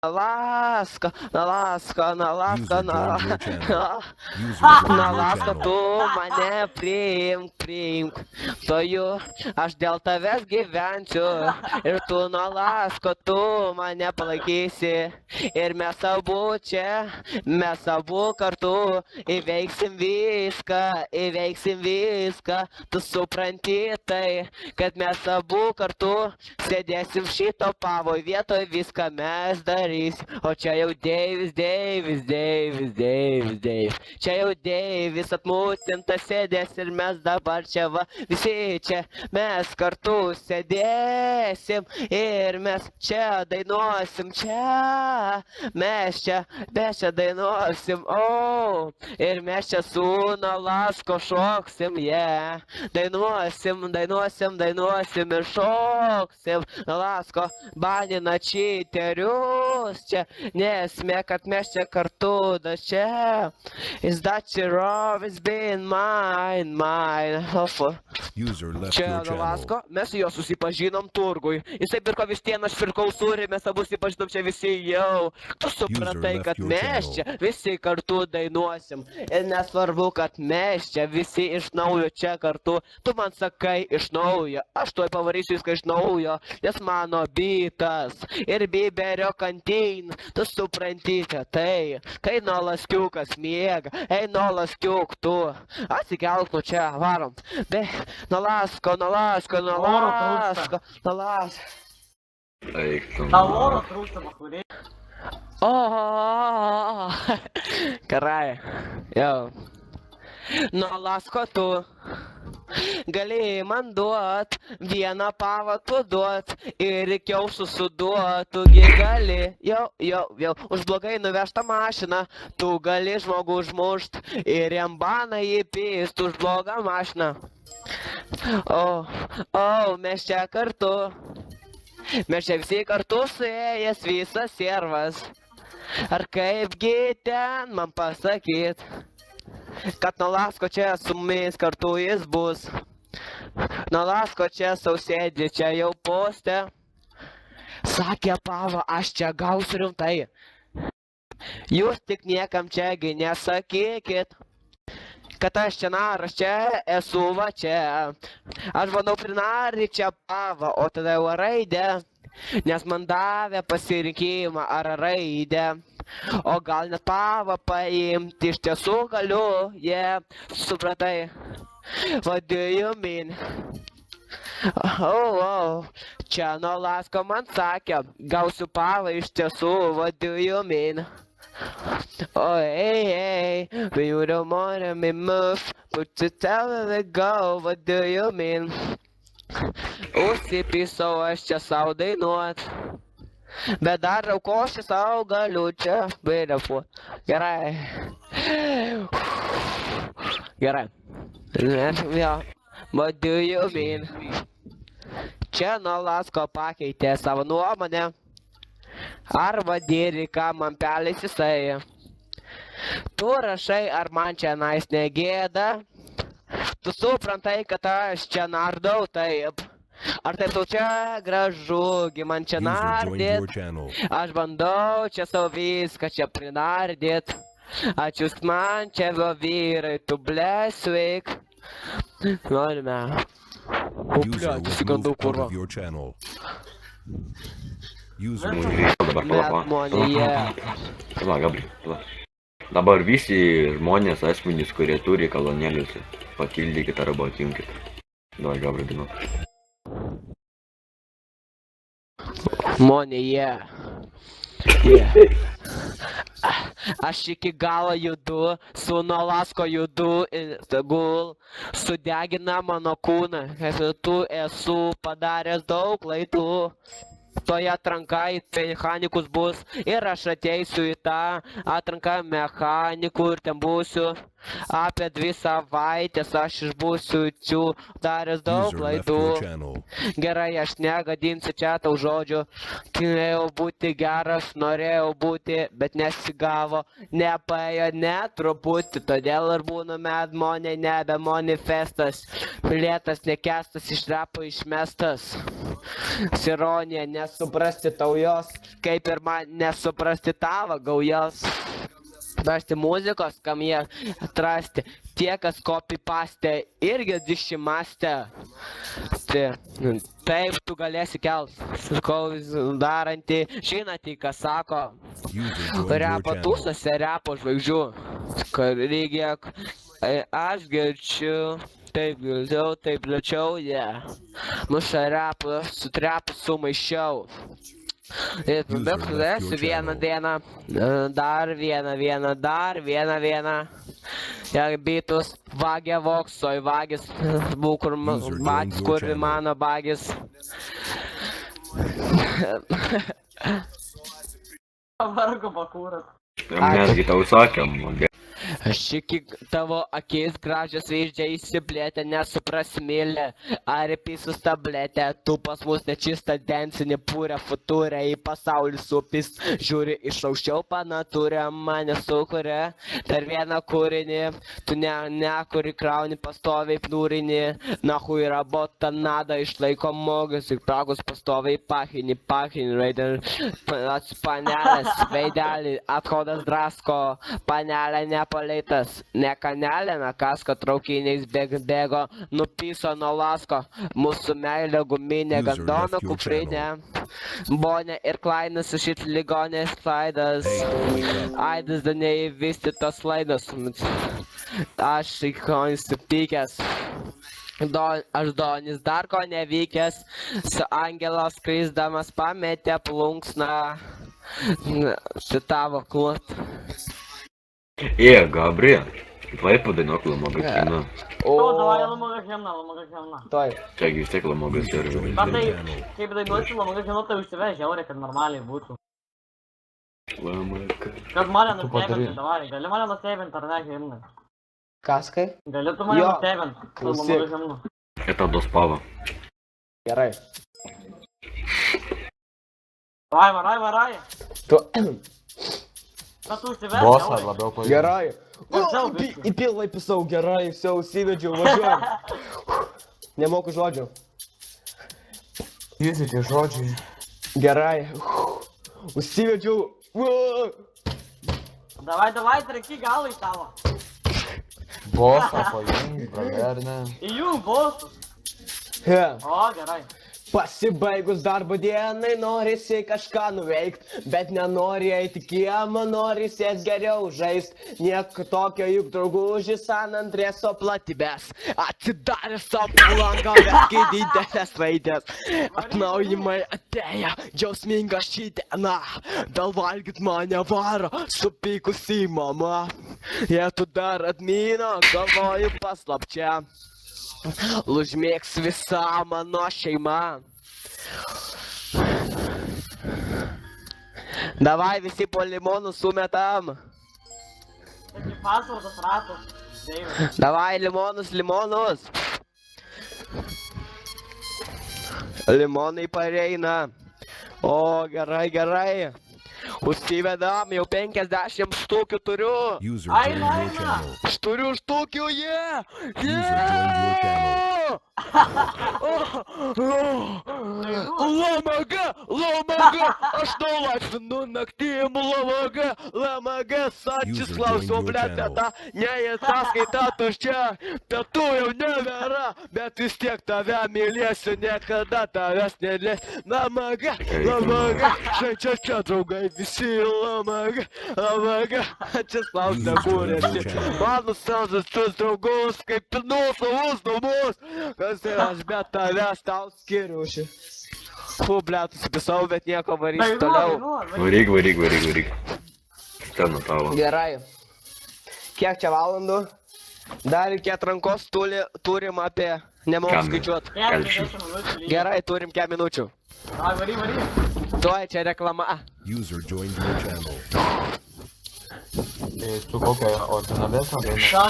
Ласка, на ласка, на ласка, User на joined your channel. User на joined your ласка, channel. tu mane priimk, toju aš dėl tavęs gyvensiu ir tu nuo lasko, tu mane palaikysi ir mes abu kartu įveiksim viską, tu supranti tai, kad mes abu kartu sėdėsim šito pavoj vietoj, viską mes darysim, o čia jau Deivis. Čia jau Deivis atmutintas sėdės ir mes dabar čia va, visi čia mes kartu sėdėsim ir mes čia dainuosim, mes čia dainuosim, ir mes čia su Nalasko šoksim, dainuosim ir šoksim, Nalasko banina čyterius čia, nesmė, kad mes čia kartu da čia, is that your always been mine. User left Čia your channel. Nalasko, mes su juo susipažinom turgui, jisai pirko vištieną, aš pirkau sūrį, mes abu susipažinom čia visi jau, tu supratai, left kad your mes channel. čia visi kartu dainuosim ir nesvarbu, kad mes čia visi iš naujo čia kartu, tu man sakai iš naujo, aš tuoj pavarysiu viską iš naujo, nes mano bitas ir Biberio kantin, tu supranti, kad tai, kai Nalaskiukas miega, ei Nalaskiuk tu, atsikelk nu čia, varom, be, Nalasko. Eik tu. Tau oro trūksta, pakurė. Gerai, jau. Nalasko tu gali man duot, vieną pavatų duot ir kiaušų suduot, tugi gali, jau, už blogai nuvežtą mašiną, tu gali žmogų užmušt ir jam baną įpist už blogą mašiną. Mes čia kartu, mes čia visi kartu suėjęs visas servas, ar kaipgi ten man pasakyt, kad Nalasko čia su mumis kartu jis bus. Nalasko čia sausėdė, čia jau poste. Sakė Pava, aš čia gausiu rimtai. Jūs tik niekam čiagi nesakykit, kad aš čia naras, čia esu va čia. Aš manau prinari čia Pava, o tada jau raidę, nes man davė pasirinkimą ar raidę. O gal net Pavą paimti, iš tiesų galiu, supratai, what do you mean? Čia Nalasko man sakė, gausiu Pavą iš tiesų, what do you mean? Hey, when you don't want me move, but to tell me go, what do you mean? Užsipisau aš čia sau dainuot. Bet dar aukoši savo galiu čia bairefuot. Gerai. What do you mean? Čia Nalasko pakeitė savo nuomonę. Arba dėri, ką man pelis jisai. Tu rašai, ar man čia nais negėda. Tu suprantai, kad aš čia nardau taip. Ar taip tau čia gražu, gi man čia nardyt. Aš bandau čia savo viską čia prinardyt. Ačiūs man čia vyrai, tu ble sveik. Norime. Įsigandau kurva. Pala, Gabri, pala. Dabar visi žmonės asmenys, kurie turi kolonėlius, patildykit arba atjunkit. Davai, Gabri, dainuok. Monija. Aš iki galo judu, su Nalasko judu ir tegul sudegina mano kūną. Tu esu padaręs daug klaidų. Toje atranka į mechanikus bus ir aš ateisiu į tą atranką mechanikų ir ten būsiu apie 2 savaitės, aš išbūsiu daręs daug klaidų. Gerai, aš negadinsiu čia tau žodžių, norėjau būti geras, norėjau būti, bet nesigavo, nepaėjo net truputį, todėl ir būnu medmonė, nebe manifestas, lėtas nekestas, iš rapo išmestas. Ironija, nesuprasti tau jos, kaip ir man nesuprasti tavo gaujos. Atrasti muzikos, kam jie atrasti. Tie, kas copy-paste, irgi dišimastė. Taip, tu galėsi kelt. Sakau, darantį, žinantį, ką sako. Repo tūsose, repo žvaigždžių. Reikia, aš girdžiu. Taip girdžiau, taip lėčiau, Muša repą, su trepu sumaišiau. Ir bekudėsiu vieną dieną, dar vieną, dar vieną. Jei bitus vagė voksoj, vagis, būkur bagis, kurvi mano bagis. Vargo bakūras. Mesgi tau sakėm. Aš iki tavo akis gražios vaizdžiai įsiplėtė, nesuprasi mylė, ar įpisus tabletę, tu pas mus nečistą densinį pūrę futūrę, į pasaulį supis, žiūri iš aukščiau panatūrę, mane sukuria per vieną kūrinį, tu nekuri krauni pastoviai pnūrinį, nahui rabota nada išlaiko mogus ir pragus pastoviai pachinį, raidar panelės, veidelį, atkodas drasko, panelė nepalaitas, ne kanelė, na kasko traukiniais bėgo, nupiso nuo lasko, mūsų meilė guminė, gandono kuprinė, Bonė ir Klainas šit ligonės klaidas, aidas da neįvystytos laidos, aš ikonis supykęs. Aš Donis dar ko nevykęs, su angelos skrisdamas pametė plunksną, tavo klut. Gabriel, давай подайнок ламагачина. O, давай lamagachina. Toj. Čiagi vis tiek lamagas serveris. Bet tai, kaip dainuosi lamagachina, tai užsivežė eurį, kad normaliai būtų. Lamaga. Kad mane nustebinti, davai, gali mane nustebinti ar ne himnai? Kas kai? Gali tu mane nustebinti, su lamagachina. Это доспава. Gerai. Varai. Tu. Bet tu užsivežė eurį. labiau pavyzdžiui. Gerai. Važiau, biškį. Į pilną įpisau, gerai, jau įsivedžiau, važiuojam. Nemoku žodžių. Visi tie žodžiai. Gerai. Užsivedžiau. Davai, treki galai tavo. Bosą pajungi, ar ne? Įjung bosus. He. O, gerai. Pasibaigus darbo dienai norisi kažką nuveikt, bet nenori eiti kiemą, nori sėst geriau žaist. Nieko tokio juk draugužis San Andreso platybės. Atsidarė savo langą, betgi didelės raidės. Atnaujimai atėjo, džiausminga ši diena. Dėl valgyt mane varo, supykusi mama. Jei tu dar atmino, galvoju paslapčia. Užmėgs visa mano šeima. Davai visi po limonų sumetam. Taigi pasvardas ratas. Deivis. Davai limonus. Limonai pareina. O, gerai. Užsivedam, jau 50 štukių turiu. User Ai, joined your ai, channel. Aš turiu štukių, User joined your channel. Lamaga, aš nulaipinu naktim, lamaga, sačislausau, blėt, beta, ne sąskaita tuščia, pietų jau nebėra, bet vis tiek tave mylėsiu, niekada tavęs nelės. Lamaga, čia draugai, visi lamaga, atsislausau, kūrėsi. Mano sązas tuos draugus, kaip pinų savus namus, kas ir aš bet tavęs tau skiriuoši. Blėt, susipisau, bet nieko varysiu toliau. Varyk. Stena tavo. Gerai. Kiek čia valandų? Dar iki atrankos turim apie, nemoku skaičiuot. 50 minučių lygiai. Gerai, turim kiek minučių. Ai, vary. Tuoj čia reklama. User joined your channel. Tai tu kokią originalesnę dainą? Ša.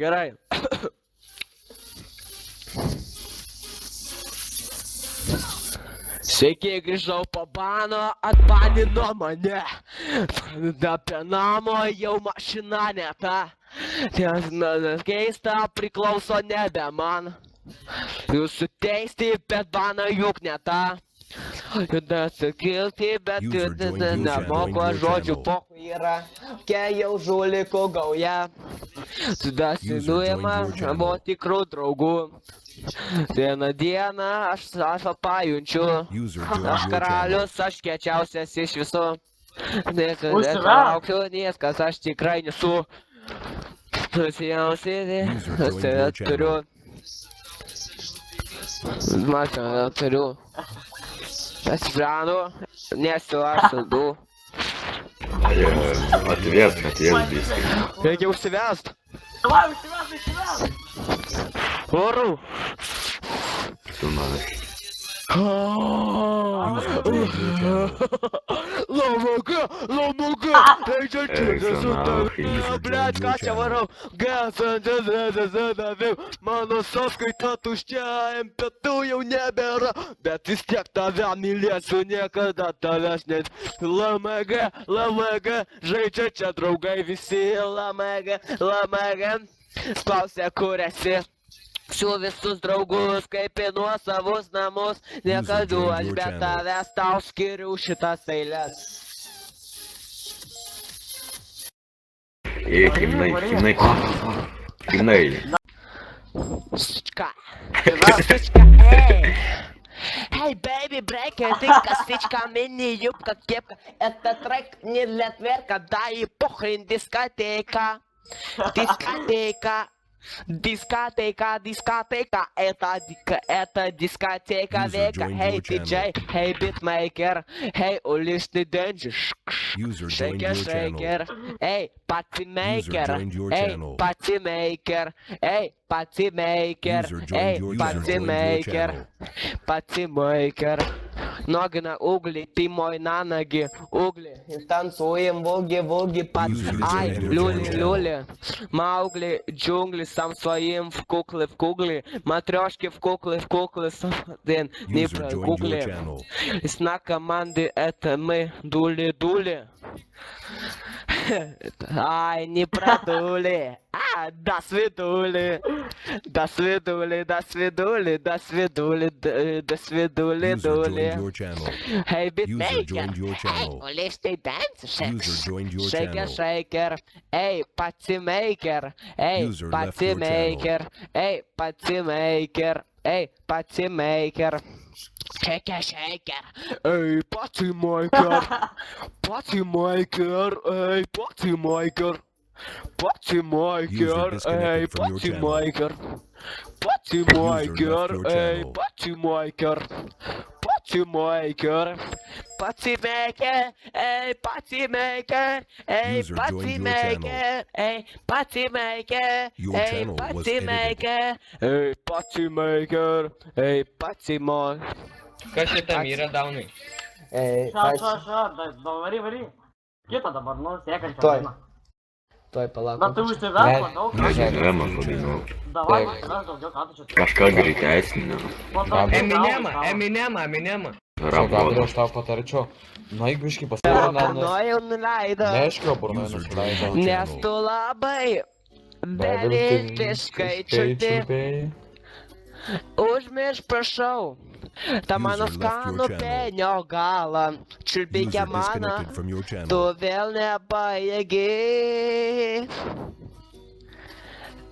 Gerai. Sveiki, grįžau po bano, atbanino mane. Apie namo jau mašina ne ta. Nes keista priklauso nebe man. Jūsų teisti, bet bana juk ne ta. Nesakilti, bet User joined your nemoku channel. žodžių pohu yra. Kai jau žuliko gauja. Dasinuojama joined your channel. buvo tikrų draugų. Vieną dieną aš pajunčiu. User joined Aš your channel. karalius, aš kiečiausias iš visų. Užsiverk. Netrauksiu niekas, aš tikrai nesu. Nusijausiai, User joined your turiu. Mačiau, turiu. Atsiprašau, nesu aš saldu. Ответ биски. Reikia užsivest. Давай, užsivės. Oru. Su manas. User joined your channel. Ломага, блядь, ką čia varau, mano sąskaita tuščia, MP2 jau nebėra, bet vis tiek tave mylėsiu, niekada tavęs net. LMG, žaidžia čia draugai visi, LMG, spausė kur esi. Šių visus draugus, kaip į nuosavus namus, niekada aš be tavęs tau skiriu šitas eilės. Химней. Сучка. Сучка, эй! Эй, baby, брейкер, дыска, стычка, мини-юбка, кепка. Это трек не для тверка, да и похрен дискотека. Дискотека, это дискотека User века. joined Эй, your диджей, эй, битмейкер, эй, уличный денджи. User joined Шейкер, your channel. шейкер, эй, патимейкер, User joined your эй, channel. патимейкер, эй, патимейкер, User эй, joined your патимейкер, channel. патимейкер. Ноги на угли, ты мой на ноги, угли. И танцуем воги, под User ай, joined your channel. люли. Маугли, джунгли, сам своим в куклы, матрешки в куклы, сам один, не User про joined your гугли. channel. Из на команды это мы, дули. Ай, не продули. До свидули. User Дули. joined your channel. Hey, User beatmaker. joined your Hey, channel. уличный дэнс. User joined your Shaker, channel. shaker. Эй, патимейкер. Эй, User left your патимейкер. Эй, патимейкер. Эй, патимейкер. Shaker, shaker. Эй, патимейкер. Патимейкер. Эй, патимейкер. Патимейкер. User Эй, disconnected from your channel. патимейкер. User Патимейкер. left your Эй, channel. патимейкер. Патимейкер. Патимейкер. Эй, патимейкер. Эй, User joined your патимейкер. Эй, патимейкер. Your Эй, channel was патимейкер. Эй, патимейкер. Эй, патимой. Kas čia tam yra daunai? Эй, Вари. Kita dabar, nu, sėkančia. Tuoj. daina. Tuoj palauk. Bet tai užsivės, manau, kad... Remą padainau. Davai, Taip. užsivės daugiau, ką tu čia... Kažką greitai esminio. Po to- Eminemą. Gabriel, Rabodo. aš tau patarčiau. Na, jeigu iškai pasirūpinę, Nojau nuleido. neaiškiau, burnai User nusileido. joined your Nes channel. tu labai beviltiškai čiulpi. Užmirš, prašau. Ta mano User left your skanų channel. penio galą. Čiulpikė User mano. disconnected from your Tu channel. vėl nepajėgi.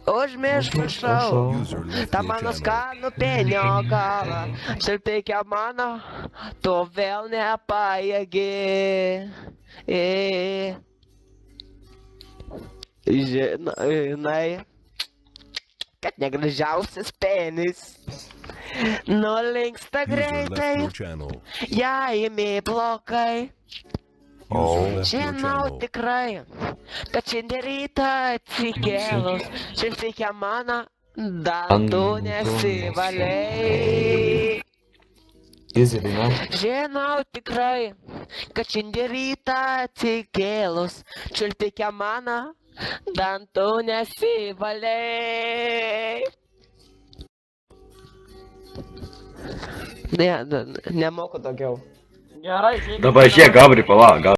Užmirš, prašau. User left Ta your mano channel. skanų penio galą. Čiulpikė mano. Tu vėl nepajėgi. Žinai, kad negražiausias penis nulinksta User left greitai, your channel. jei imi blogai. User left your Žinau channel. tikrai, kad šiandien rytą atsikėlus, šiltikė mano dantų nesivalei. Easy daina. Žinau tikrai, kad šiandien rytą atsikėlus, šiltikė mano dantų nesivalei. Ne, nemoku daugiau. Gerai, žiūrėk. Dabar žiūrėk, Gabri, palauk.